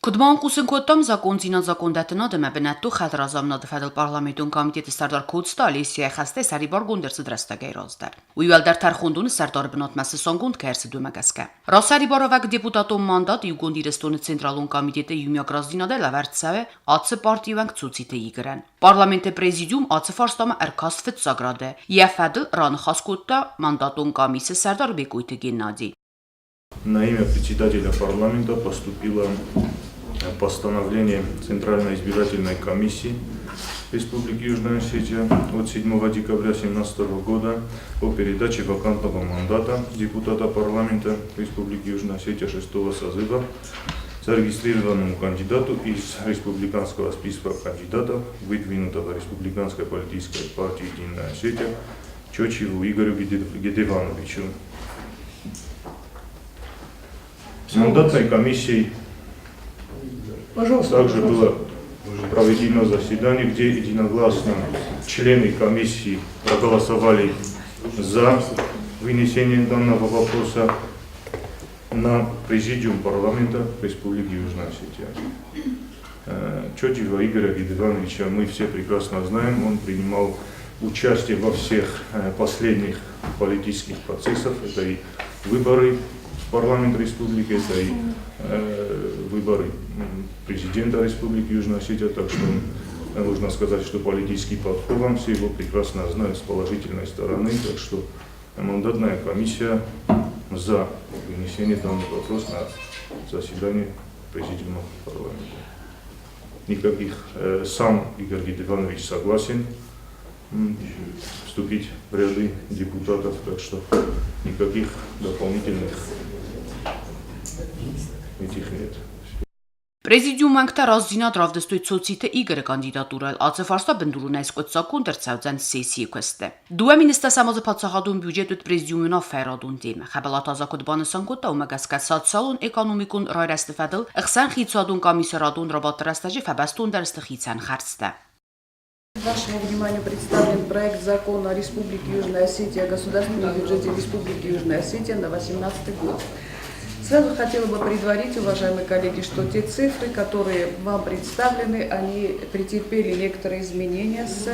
Կդման կուսնկոտամ zakon զինազակոն դատնադը մաբնատու խադրազամնադը ֆեդել պարլամենտուն կոմիտետի սարդար կուծտալի սիախաստե սարիբար գունդերսը դրստագայրոզդար։ Ույվալդար թարխունդուն սարդար բնոտ մասը սոնգունդ կերսը դումագասկա։ Ռոսարիբարովակ դեպուտատոմ մանդատ յուգունդիրստոնի ցենտրալուն կոմիտետը յումյակրազդինադել ավարտսավե ԱՑ պարտիվանք ցուցիթե իգրան։ Պարլամենտե պրեզիդիում ԱՑ ֆարստամը արքասֆետ սագրադե։ Եֆադլ ռան խասկոտա мандатун комиссии сардар Бекуйте Геннадий. На имя председателя парламента поступило постановление Центральной избирательной комиссии Республики Южная Осетия от 7 декабря 2017 года о передаче вакантного мандата депутата парламента Республики Южная Осетия 6-го созыва зарегистрированному кандидату из республиканского списка кандидатов, выдвинутого Республиканской политической партией Единая Осетия Чочеву Игорю Гедевановичу. Мандатной комиссией также было проведено заседание, где единогласно члены комиссии проголосовали за вынесение данного вопроса на президиум парламента Республики Южная Осетия. Чочева Игоря Гедевановича мы все прекрасно знаем, он принимал участие во всех последних политических процессах, это и выборы в парламент республики, это и выборы президента Республики Южная Осетия, так что нужно сказать, что политический подход все его прекрасно знают с положительной стороны, так что мандатная комиссия за вынесение данного вопроса на заседание президиума парламента. Никаких, сам Игорь Гедеванович согласен вступить в ряды депутатов, так что никаких дополнительных этих нет. Prezidium անկտարազինա դրավդստույց ցոցիթե Իգրը կանդիդատուրալ ԱՑ-ֆարստա բնդուրունայս կոծակուն դրցավձան սեսի կստե։ Դու ամինստա սամոզը փածախադուն բյուջետուտ prezidiumնա ֆերադուն դեմ։ Խաբալատազակոտ բանասանկոտա ումագասկա սոցիալուն էկոնոմիկուն ռայրաստեֆադլ ըխսան խիցադուն կամիսարադուն ռոբոտրաստաժի ֆաբաստուն դարստխիցան խարստա։ Вашему вниманию представлен проект закона Республики Южная Осетия о государственном бюджете Республики Южная Осетия на 2018 год. Сразу хотела бы предварить, уважаемые коллеги, что те цифры, которые вам представлены, они претерпели некоторые изменения с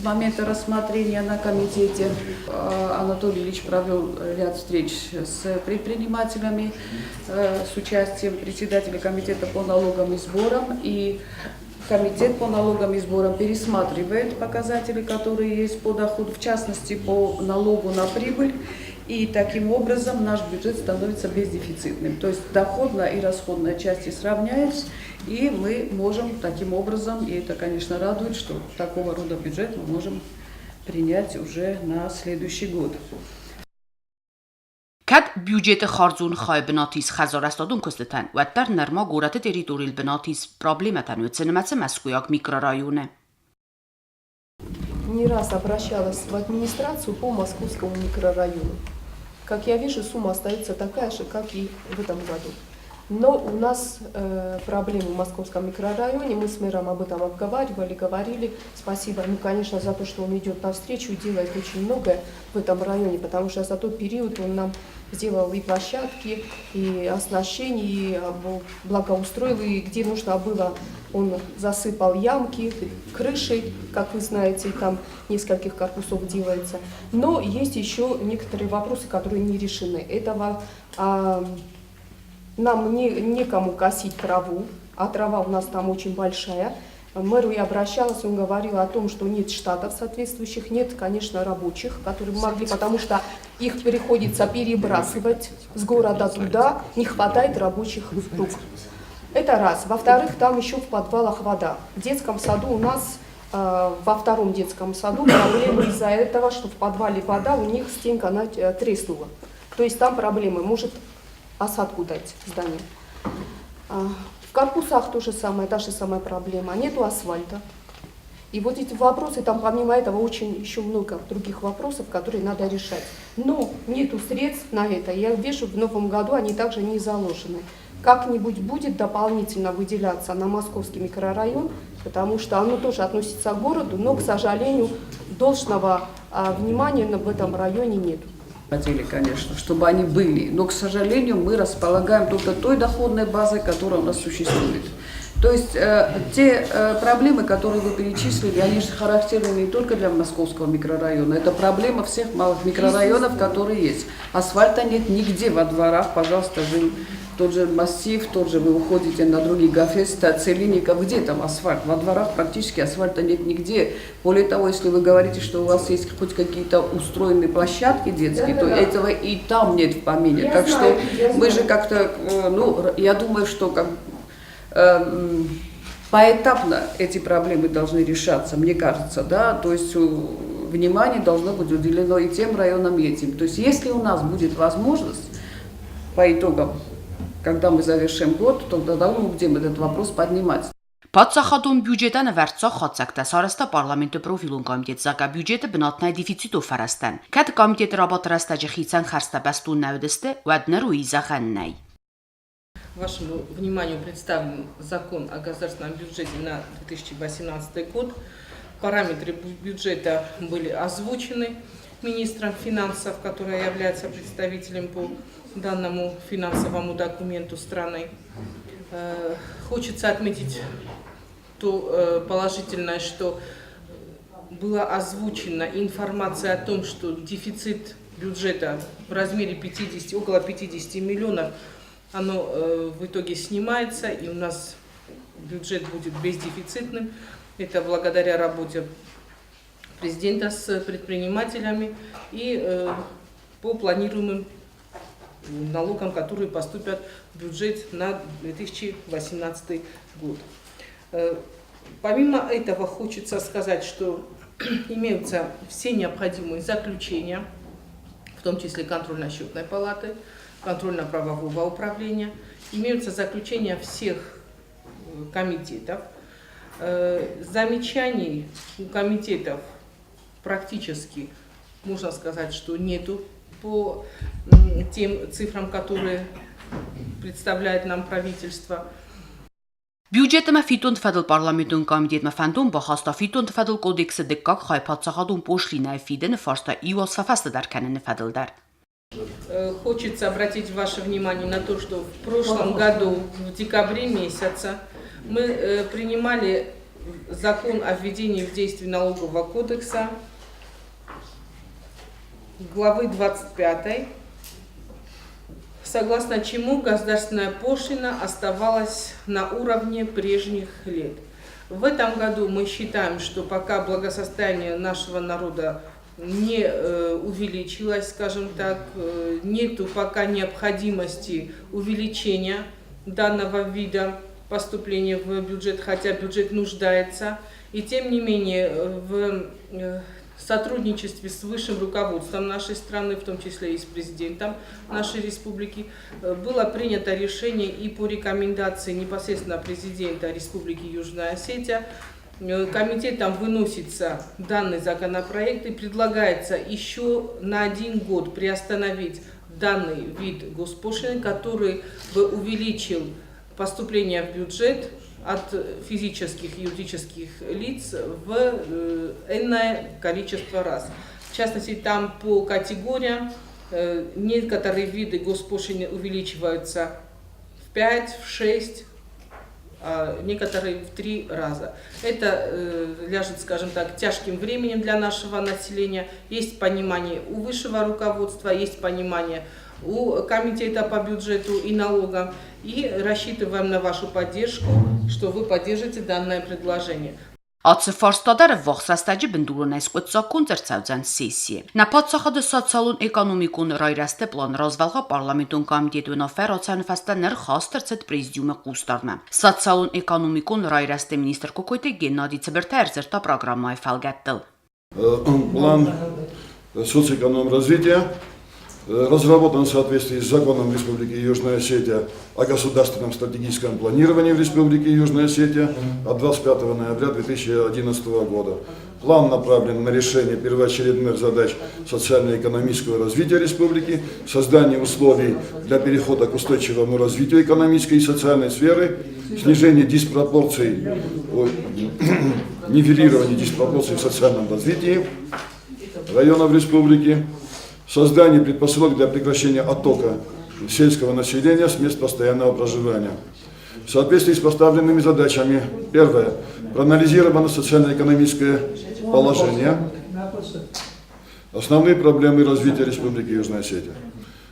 момента рассмотрения на комитете. Анатолий Ильич провел ряд встреч с предпринимателями, с участием председателя комитета по налогам и сборам, и Комитет по налогам и сборам пересматривает показатели, которые есть по доходу, в частности по налогу на прибыль, и таким образом наш бюджет становится бездефицитным. То есть доходная и расходная части сравняются, и мы можем таким образом, и это, конечно, радует, что такого рода бюджет мы можем принять уже на следующий год. Kad büyücete xarzun xay binatis xazarastadun kostatan və tar narma gorate territorial binatis проблемatan ötseneməsə məskuyaq mikrorayone. Не раз обращалась в администрацию по московскому микрорайону. Как я вижу, сумма остается такая же, как и в этом году. Но у нас проблемы в московском микрорайоне, мы с мэром об этом обговаривали, говорили. Спасибо, конечно, за то, что он идет навстречу и делает очень многое в этом районе, потому что за тот период он нам сделал и площадки, и оснащение, и благоустроил, и где нужно было, он засыпал ямки, крыши, как вы знаете, там нескольких корпусов делается. Но есть еще некоторые вопросы, которые не решены. Этого нам некому косить траву, а трава у нас там очень большая. Мэру я обращалась, он говорил о том, что нет штатов соответствующих, нет, конечно, рабочих, которые могли, потому что их приходится перебрасывать с города туда, не хватает рабочих рук. Это раз. Во-вторых, там еще в подвалах вода. В детском саду у нас, во втором детском саду, проблемы из-за этого, что в подвале вода, у них стенка она треснула. То есть там проблемы, может осадку дать здание. В корпусах то же самое, та же самая проблема. Нету асфальта. И вот эти вопросы, там помимо этого очень еще много других вопросов, которые надо решать. Но нету средств на это. Я вижу, в новом году они также не заложены. Как-нибудь будет дополнительно выделяться на московский микрорайон, потому что оно тоже относится к городу, но, к сожалению, должного внимания в этом районе нет. Хотели, конечно, чтобы они были, но, к сожалению, мы располагаем только той доходной базой, которая у нас существует. То есть те проблемы, которые вы перечислили, они же характерны не только для московского микрорайона, это проблема всех малых микрорайонов, которые есть. Асфальта нет нигде во дворах, пожалуйста, вы, тот же массив, тот же вы уходите на другие Гафеста, Целинников, где там асфальт? Во дворах практически асфальта нет нигде. Более того, если вы говорите, что у вас есть хоть какие-то устроенные площадки детские, то этого и там нет в помине. Так что мы же как-то, ну, я думаю, что как поэтапно эти проблемы должны решаться, мне кажется, да, то есть внимание должно быть уделено и тем районам, и этим. То есть если у нас будет возможность по итогам, когда мы завершим год, то тогда мы будем этот вопрос поднимать. Բացախադում բյուջետանը վերցող խոցակտա սարստա պարլամենտը պրոֆիլուն կոմիտետ զակա բյուջետը բնատնայ դիֆիցիտու фарастан. Кад комитет работы растаджихицан харста бастун навдесте уаднеру и заханнай. Вашему вниманию представлен закон о государственном бюджете на 2018 год. Параметры бюджета были озвучены министром финансов, который является представителем по данному финансовому документу страны. Хочется отметить то положительное, что была озвучена информация о том, что дефицит бюджета в размере около 50 миллионов, оно в итоге снимается, и у нас бюджет будет бездефицитным. Это благодаря работе президента с предпринимателями и по планируемым налогам, которые поступят в бюджет на 2018 год. Помимо этого, хочется сказать, что имеются все необходимые заключения, в том числе контрольно-счетной палаты, контрольно-правового управления, имеются заключения всех комитетов. Замечаний у комитетов практически, можно сказать, что нету по тем цифрам, которые представляет нам правительство. Բյուջետը ֆիտուն ֆեդել պարլամենտուն կոմիտետը ֆանդում բախաստա ֆիտուն ֆեդել կոդեքսը դեկակ հայփածախադում պոշլինայ ֆիդենը ֆարստա իոս ֆաֆաստը դարքանն ֆեդել դար. Хочется обратить ваше внимание на то, что в прошлом году, в декабре месяце, мы принимали закон о введении в действие налогового кодекса, главы 25, согласно чему государственная пошлина оставалась на уровне прежних лет. В этом году мы считаем, что пока благосостояние нашего народа не увеличилось, скажем так, нету пока необходимости увеличения данного вида поступления в бюджет, хотя бюджет нуждается. И тем не менее в сотрудничестве с высшим руководством нашей страны, в том числе и с президентом нашей республики, было принято решение и по рекомендации непосредственно президента Республики Южная Осетия, комитетом выносится данный законопроект и предлагается еще на 1 год приостановить данный вид госпошлины, который бы увеличил поступление в бюджет от физических и юридических лиц в энное количество раз. В частности, там по категориям некоторые виды госпошлины увеличиваются в 5, в 6, а некоторые в 3 раза. Это ляжет, скажем так, тяжким временем для нашего населения. Есть понимание у высшего руководства, есть понимание у комитета по бюджету и налогам. И рассчитываем на вашу поддержку, что вы поддержите данное предложение. Ացֆարստադարը ողսաստաջի բնդուրն այս կոծակուն ծրծավձան սեսիե։ Na պատսախադը սոցիալուն էկոնոմիկուն ռայրաստե պլան ռազվալղա պարլամենտուն կամիտետուն օֆերոցան ֆաստաներ խաստրցետ պրեզիդիումը կուստարնա։ Սոցիալուն էկոնոմիկուն ռայրաստե министр какой-то Геннадий Цибертайрзерта программа Айфалгаттыл. План социоэкономразвития разработан в соответствии с законом Республики Южная Осетия о государственном стратегическом планировании в Республике Южная Осетия от 25 ноября 2011 года. План направлен на решение первоочередных задач социально-экономического развития республики, создание условий для перехода к устойчивому развитию экономической и социальной сферы, снижение диспропорций, нивелирование диспропорций в социальном развитии районов республики, Создание предпосылок для прекращения оттока сельского населения с мест постоянного проживания. В соответствии с поставленными задачами. Первое. Проанализировано социально-экономическое положение. Основные проблемы развития Республики Южная Осетия.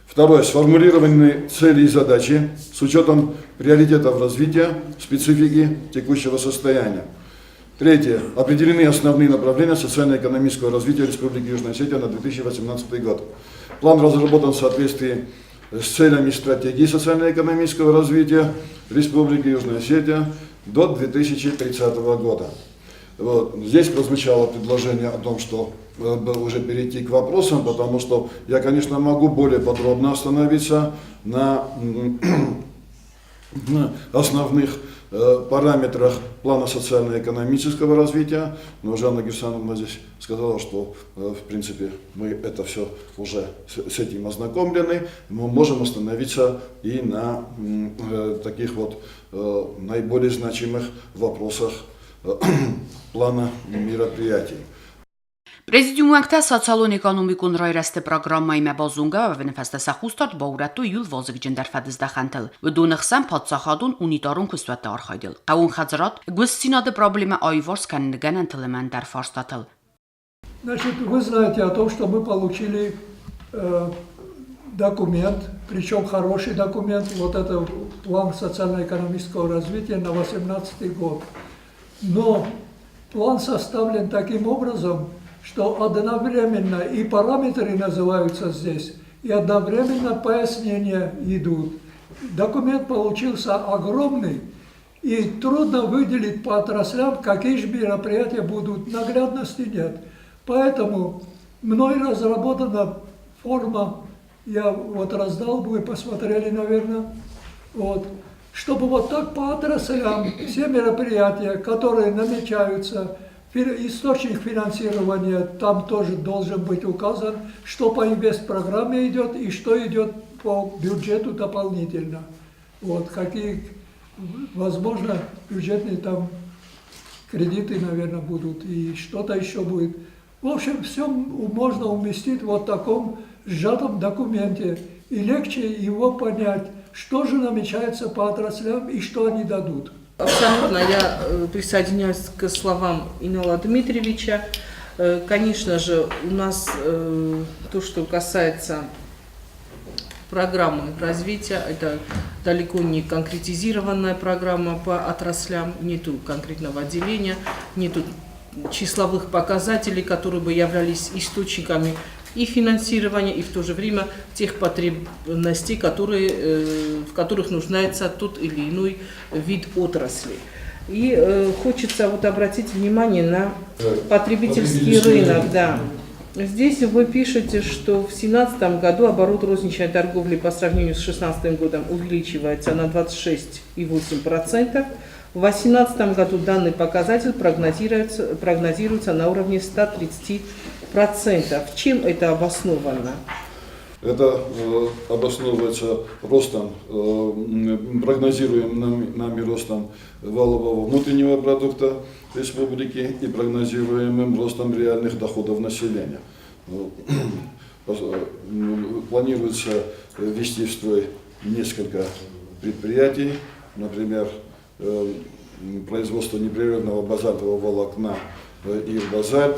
Второе. Сформулированы цели и задачи с учетом приоритетов развития, специфики текущего состояния. Третье. Определены основные направления социально-экономического развития Республики Южная Осетия на 2018 год. План разработан в соответствии с целями стратегии социально-экономического развития Республики Южная Осетия до 2030 года. Вот. Здесь прозвучало предложение о том, что уже перейти к вопросам, потому что я, конечно, могу более подробно остановиться на основных параметрах плана социально-экономического развития, но Жанна Герсановна здесь сказала, что в принципе мы это все уже с этим ознакомлены, мы можем остановиться и на таких вот наиболее значимых вопросах плана мероприятий. Prezidiumul ակտա սոցիալոն-էկոնոմիկուն ռայրաստե պրոգրամայի մեբազունգա վնեֆաստա սախուստոտ բաուրատու յուլ ոզիկ ջնդարֆադız դախանտել վդու նխսան փածախադուն ունիտարուն քստվատա արխայդել qawun խածրատ գուսցինադը պրոբլեմը այվորս կան նգան անտլման դարֆարստատել. Значит, вы знаете о том, что мы получили документ, причем хороший документ, вот это план социально-экономического развития на 2018 год. Но план составлен таким образом, что одновременно и параметры называются здесь, и одновременно пояснения идут. Документ получился огромный, и трудно выделить по отраслям, какие же мероприятия будут. Наглядности нет. Поэтому мной разработана форма, я вот раздал, вы посмотрели, наверное, вот, чтобы вот так по отраслям все мероприятия, которые намечаются, источник финансирования там тоже должен быть указан, что по инвестпрограмме идет и что идет по бюджету дополнительно. Вот, какие, возможно, бюджетные там кредиты, наверное, будут и что-то еще будет. В общем, все можно уместить в вот таком сжатом документе и легче его понять, что же намечается по отраслям и что они дадут. Абсолютно я присоединяюсь к словам Инала Дмитриевича. Конечно же, у нас то, что касается программы развития, это далеко не конкретизированная программа по отраслям, нету конкретного отделения, нету числовых показателей, которые бы являлись источниками и финансирования, и в то же время тех потребностей, в которых нуждается тот или иной вид отрасли. И хочется вот обратить внимание на потребительский рынок. Да. Здесь вы пишете, что в 2017 году оборот розничной торговли по сравнению с 2016 годом увеличивается на 26,8%. В 2018 году данный показатель прогнозируется на уровне 130%. Чем это обосновано? Это обосновывается ростом, прогнозируемым нами ростом валового внутреннего продукта республики и прогнозируемым ростом реальных доходов населения. Планируется ввести в строй несколько предприятий, например, производство непрерывного базальтового волокна «Ирбазальт»,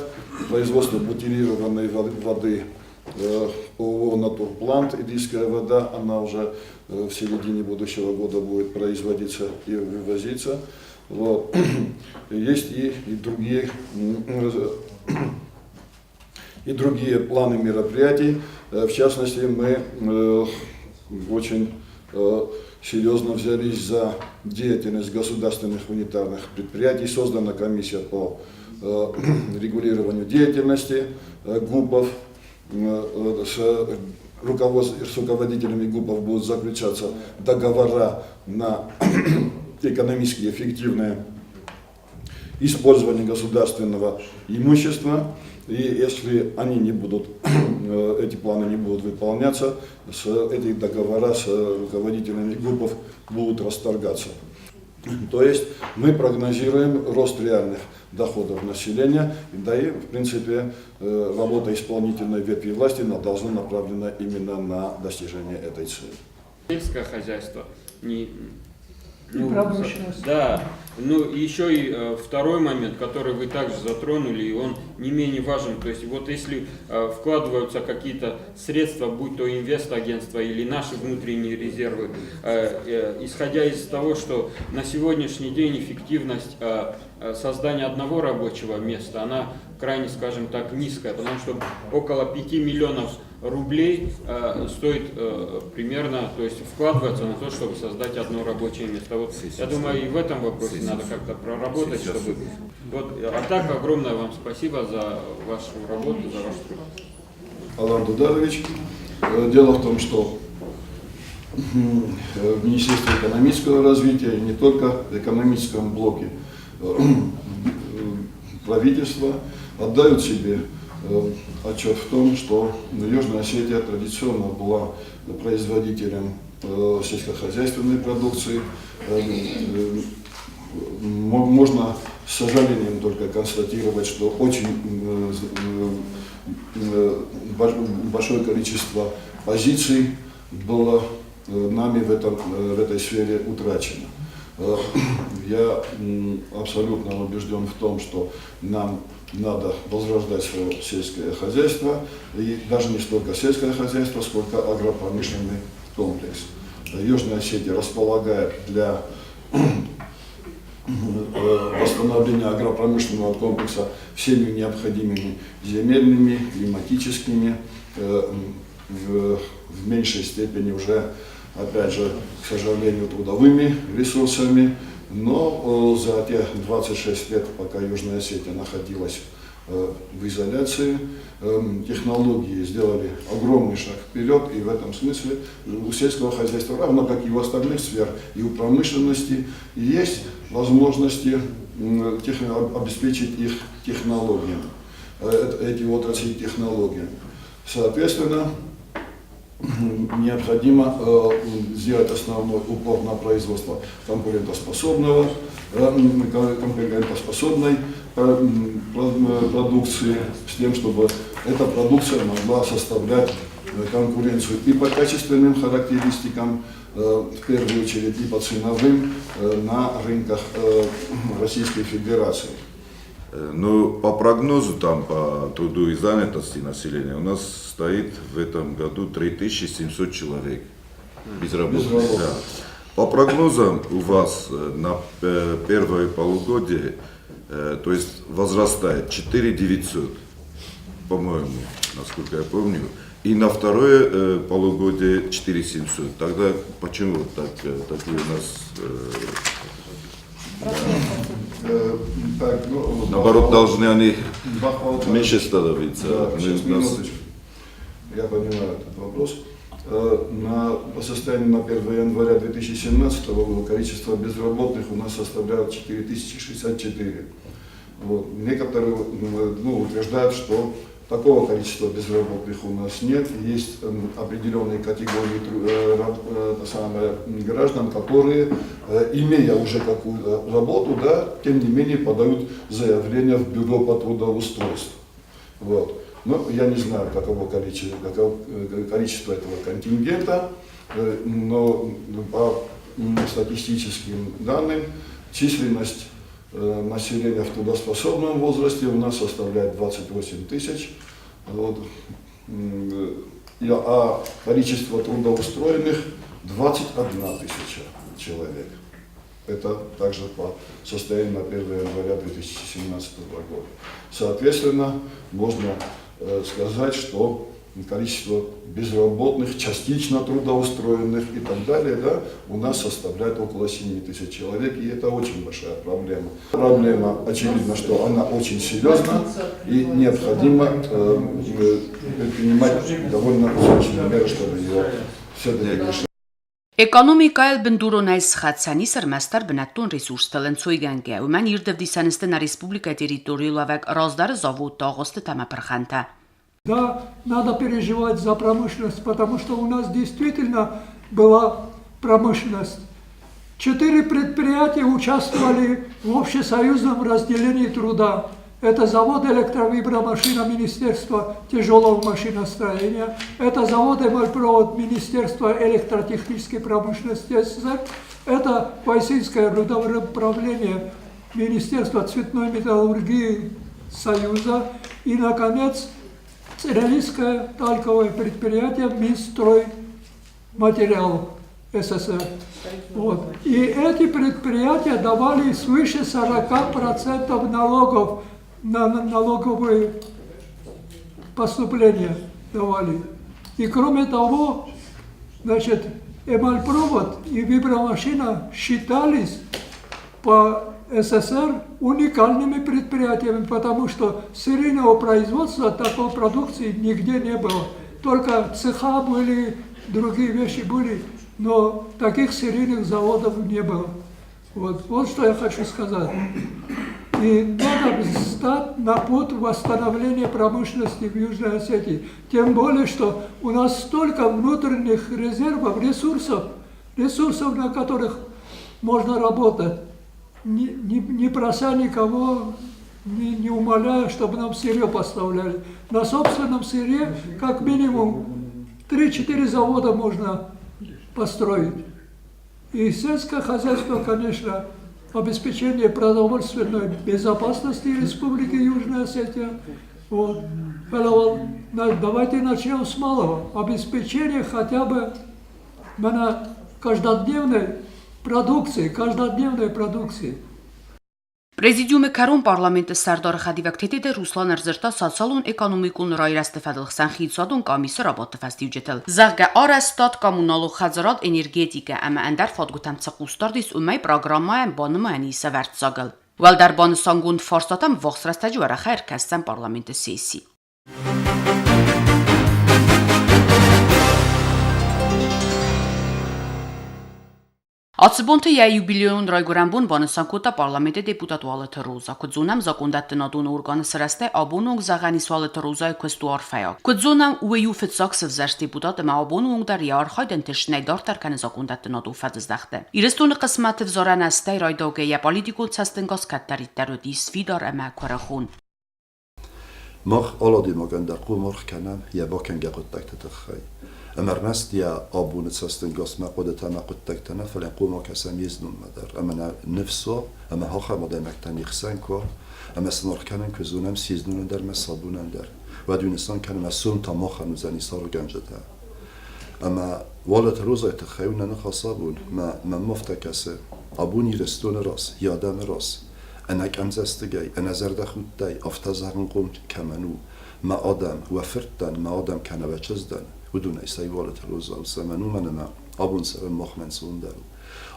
производство бутилированной воды ООО «Натурплант», «Идийская вода», она уже в середине будущего года будет производиться и вывозиться. Вот. Есть и другие планы мероприятий. В частности, мы очень серьезно взялись за деятельность государственных унитарных предприятий. Создана комиссия по регулированию деятельности ГУПов. С руководителями ГУПов будут заключаться договора на экономически эффективное использование государственного имущества. И если они не будут, эти планы не будут выполняться, эти договора с руководителями ГУПов будут расторгаться. То есть мы прогнозируем рост реальных доходов населения, да и, в принципе, работа исполнительной ветви власти должна направлена именно на достижение этой цели. Сельское хозяйство промышленность. Да, ну еще и второй момент, который вы также затронули, и он не менее важен. То есть вот если вкладываются какие-то средства, будь то инвестагентство или наши внутренние резервы, исходя из того, что на сегодняшний день эффективность создания одного рабочего места, она крайне, скажем так, низкая, потому что около 5 миллионов рублей стоит примерно, то есть вкладываться на то, чтобы создать одно рабочее место. Вот, я думаю, и в этом вопросе надо как-то проработать, чтобы... Вот, а так, огромное вам спасибо за вашу работу, за ваш труд. Алан Дударович, дело в том, что в Министерстве экономического развития, и не только в экономическом блоке, правительства отдают себе отчет в том, что Южная Осетия традиционно была производителем сельскохозяйственной продукции. Можно с сожалением только констатировать, что очень большое количество позиций было нами в этой сфере утрачено. Я абсолютно убежден в том, что нам надо возрождать свое сельское хозяйство, и даже не столько сельское хозяйство, сколько агропромышленный комплекс. Южная Осетия располагает для восстановления агропромышленного комплекса всеми необходимыми земельными, климатическими, в меньшей степени уже, опять же, к сожалению, трудовыми ресурсами, но за те 26 лет, пока Южная Осетия находилась в изоляции, технологии сделали огромный шаг вперед, и в этом смысле у сельского хозяйства, равно как и у остальных сфер, и у промышленности, есть возможности обеспечить их технологиями, эти отрасли технологиями. Соответственно, необходимо сделать основной упор на производство конкурентоспособной продукции, с тем, чтобы эта продукция могла составлять конкуренцию и по качественным характеристикам, в первую очередь, и по ценовым на рынках Российской Федерации. Ну, по прогнозу, там, по труду и занятости населения, у нас стоит в этом году 3700 человек безработных. Да. По прогнозам у вас на первое полугодие, то есть возрастает 4900, по-моему, насколько я помню, и на второе полугодие 4700. Тогда почему такие у нас... Наоборот, должны они меньше становиться. Да, сейчас, минуточку. Я понимаю этот вопрос. По состоянию на 1 января 2017 года количество безработных у нас составляет 4064. Вот. Некоторые утверждают, что такого количества безработных у нас нет. Есть определенные категории граждан, которые, имея уже какую-то работу, да, тем не менее подают заявление в бюро по трудоустройству. Вот. Но я не знаю, каково количество этого контингента, но по статистическим данным численность населения в трудоспособном возрасте у нас составляет 28 тысяч, вот, а количество трудоустроенных 21 тысяча человек. Это также по состоянию на 1 января 2017 года. Соответственно, можно сказать, что количество безработных, частично трудоустроенных и так далее, да, у нас составляет около 7 тысяч человек, и это очень большая проблема. Проблема, очевидно, что она очень серьезна, и необходимо принимать довольно значительные меры, чтобы ее все-таки решить. Էկոնոմիկայել բնդուրոնայ սխացանի սրմաստար բնատուն ռեսուրս տլենցոյ գանգե, ու ման իր դվդիսանստը նա ռեսպուբլիկա տերիտորիու լավակ ռոզդարը զովու տողոստը տամա պրխանտա. Да, надо переживать за промышленность, потому что у нас действительно была промышленность. 4 предприятия участвовали в общесоюзном разделении труда. Это завод электровибромашина Министерства тяжелого машиностроения, это завод Эмальпровод Министерства электротехнической промышленности СССР, это Пайсинское рудоуправление Министерства цветной металлургии Союза и, наконец, Цералийское талковое предприятие Минстройматериалов СССР. Вот. И эти предприятия давали свыше 40% налогов на налоговые поступления давали. И кроме того, значит, эмальпровод и вибромашина считались по СССР уникальными предприятиями, потому что серийного производства такой продукции нигде не было. Только цеха были, другие вещи были, но таких серийных заводов не было. Вот что я хочу сказать. И надо стать на путь восстановления промышленности в Южной Осетии. Тем более, что у нас столько внутренних резервов, ресурсов, на которых можно работать, не прося никого, не умоляя, чтобы нам сырье поставляли. На собственном сырье как минимум 3-4 завода можно построить. И сельское хозяйство, конечно, обеспечение продовольственной безопасности Республики Южная Осетия. Вот. Давайте начнем с малого. Обеспечение хотя бы каждодневной продукции. Prezidiume Karun parlamenti Sardar Khadivak de Ruslan Erzerta Sotsialun Ekonomikun Rayraste Fadılxsan Xitsadun Komisi Rabot Festiujetel. Zagga Arastat Kommunalu Xazarat Energetika ama Ender Fadgutam Tsaqustardis Umay programmayan Banımani Severtsagal. Valdar Banısangun Farsatam Voxrastaju ara Xayr Kastan parlamenti sesi. Ացբոնթը юբիլեոն ռայգորանբուն բանսանկոտա պարլամենտի դեպուտատ Ուալեթ Ռոզա կուզունամ զակոնդատտնադուն օրգանը սրաստե աբոնունգ զաղանիս Ուալեթ Ռոզա քստուար ֆայա կուզունամ ուեյու ֆցաքսվ զարշ դեպուտատ մա աբոնունգ դար իարխայդեն տշնայ դարտար կանը զակոնդատտնադու ֆազդախտե իրստունը qismatև զորանաստայ ռայդոգե յա պոլիտիկոլ ցաստենգոս կատտարիտարոդի սվիդար ամա քարախուն مخ أولادي مجند قومر كنام يا باكن جاقد تكتخي أمرناست يا أبون تسستن قص ما قدت ما قد تكتنا فلان قوم كسام يزنون مدار أما نفسه أما هخا مدام كتني خسان كوا أما سنور كانن كزونم سيزنون در مسابون در ودونستان كان مسون تا مخ نزني صار جنجتها أما والد روزا تخيونا نخصابون ما مفتكسه أبون يرستون راس يادم راس أنك أمزستجي أنا زرد خودتي أفتزهرن قوم كمنو ما آدم وفرتن ما آدم كنا بچزدن ودون ایسای والد روزا و سمنو ما آبون سر مخمن سوندرو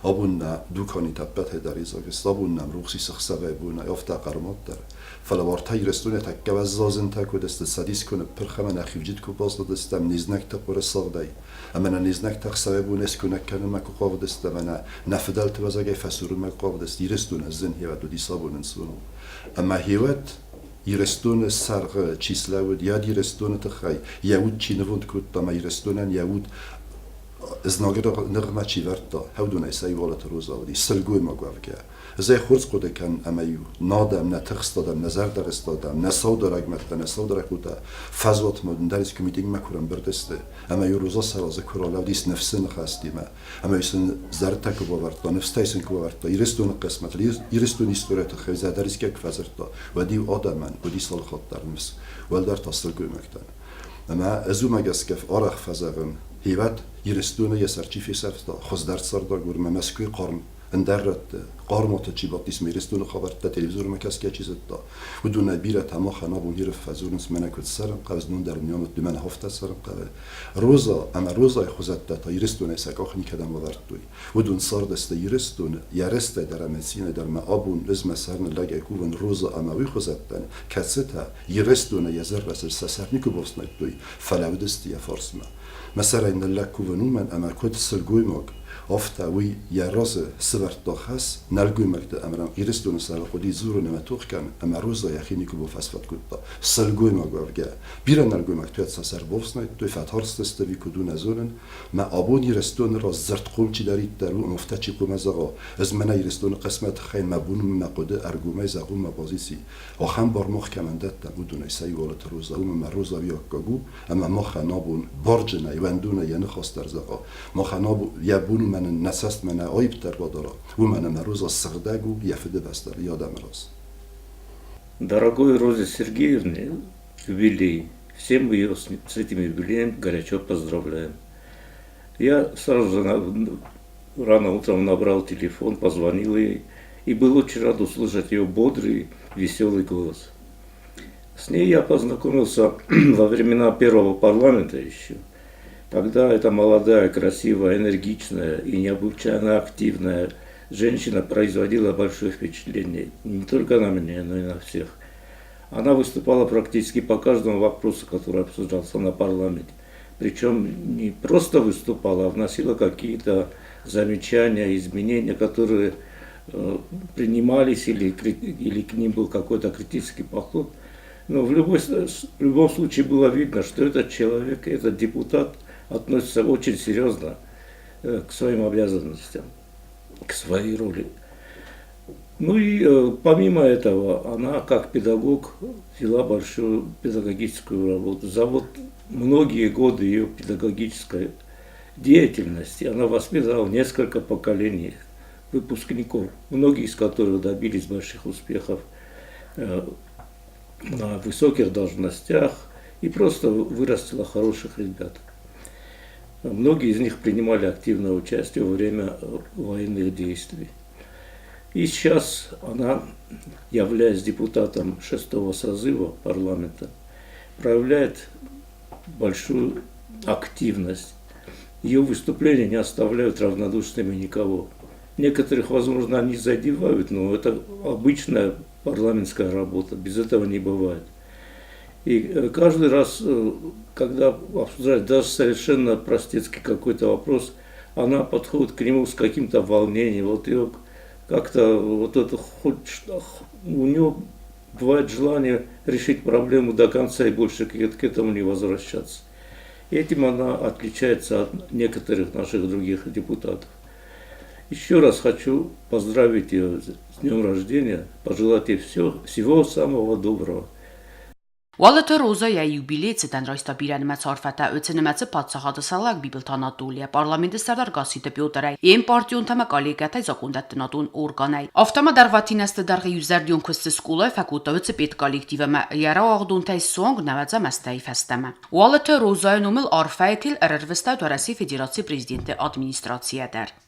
آبون دوکانی تبت هدریزا که آبون روخسی سخسبه بونه یافت قرمات داره فلوارتای رستونه تکه و زازن تکو دست سدیس کنه پرخمن اخیوجید کو باز دستم نیزنک تقور ساقدای اما نیزنک تخسبه بونه اسکنه کنه مکو قاو دست من نفدلت وزگه فسورون مکو قاو دست یرستونه زن هیوت و دیسابون انسونو اما هیوت یرستون سرغ چیسلاود یا یرستون تخای یهود چی نوند کود تا ما یرستونن یهود از ناگر نغمه چی ورد تا هودون ایسای والت روزا ودی سلگوی ما گوه که ازای خورز قده کن امیو نادم نتخست دادم نظر درست دادم نساو درک مدتا نساو درک بوده فضوات مدن دریز که میتینگ مکورم بردسته امیو روزا سرازه کرالاو دیس نفسه نخستی ما امیو سن زرد تکو باورد تا نفسته سن کو باورد تا یرستون قسمت یرستون ایستوریت خیزه دریز که کفزرد تا ودی آدمان ودی سال خود درمس ولدر تاسلگوی مکتن اما ازو مگس کف آرخ فزاغن هیوت یرستون یه سرچی فی سفتا خوز درد سردار گورم مسکوی قارم اندرت قارمات چی بات دیس میرستون خبرت تا تلویزیون مکس که چیزت تا و دون بیرت همه خناب و گیرف فزورنس من کد سرم قبض نون در نیامت دو من هفته سرم قبل روزا اما روزای خوزت تا یرستون ایسک آخنی کدم وارد توی و دون سر دست یرستون یرست در مسین در ما آبون لازم سرن لگه کوون روزا اما وی خوزت تن کسته یرستون یزر رسل سر نیکو بوسنت توی فلودستی فارس ما مثلا این لکو ونو من اما کد سلگوی مگ أفتاوي يا رز سبرت دخس نلقي مكت أمرام إيرستون سالقودي زورنا ما توخكن أما روزا يخيني كلو فاسفت كوتا سلقي ما قرجع بيرن نلقي مكتوت سر بوفسنا توي فتهرست استوي كدون زورن ما أبوني رستون راز زرت قوم تي داريت درو مفتشي قوم زغا از منا إيرستون قسمت خين ما بون ما قد أرجومي زغو ما بازيسي آخر بار مخ كمندت تبودون سعی ولت روزا ما روزا بیاکگو اما مخ نابون برجنا یوندون ینه خواستر زغا مخ ناب یبون من نسست من عیب تر بادارا و من روزا سردگو یفده بستر یادم راست. Дорогой Розе Сергеевне, юбилей. Всем ее с этим юбилеем горячо поздравляем. Я сразу же рано утром набрал телефон, позвонил ей и был очень рад услышать ее бодрый, веселый голос. С ней я познакомился во времена первого парламента еще. Тогда эта молодая, красивая, энергичная и необычайно активная женщина производила большое впечатление не только на меня, но и на всех. Она выступала практически по каждому вопросу, который обсуждался на парламенте. Причем не просто выступала, а вносила какие-то замечания, изменения, которые принимались или к ним был какой-то критический подход. Но в любом случае было видно, что этот человек, этот депутат относится очень серьезно к своим обязанностям, к своей роли. Ну и помимо этого, она как педагог вела большую педагогическую работу. За вот многие годы ее педагогической деятельности она воспитала несколько поколений выпускников, многие из которых добились больших успехов на высоких должностях и просто вырастила хороших ребят. Многие из них принимали активное участие во время военных действий. И сейчас она, являясь депутатом 6-го созыва парламента, проявляет большую активность. Ее выступления не оставляют равнодушными никого. Некоторых, возможно, они задевают, но это обычная парламентская работа, без этого не бывает. И каждый раз, когда обсуждают даже совершенно простецкий какой-то вопрос, она подходит к нему с каким-то волнением. Вот ее как-то вот это у нее бывает желание решить проблему до конца и больше к этому не возвращаться. И этим она отличается от некоторых наших других депутатов. Еще раз хочу поздравить ее с днем рождения, пожелать ей всего самого доброго. Walter Roza-ja jubileetsedan roista piiranimäts arvata ötsenemätse patsahaadasalag bibeltanatulia parlamendi sardar gasite Piotr iem partiun tama kollegat ei zakundatenadun organai. Автама дарватинасты дарга юзердион көсті скулай факута өтсе пет коллективама яра ағдун тай сонг навадза мастай фастама. Walter Roza-ja numil arfaytil әрірвіста törəsi federasi prezidenti administrasiyadır.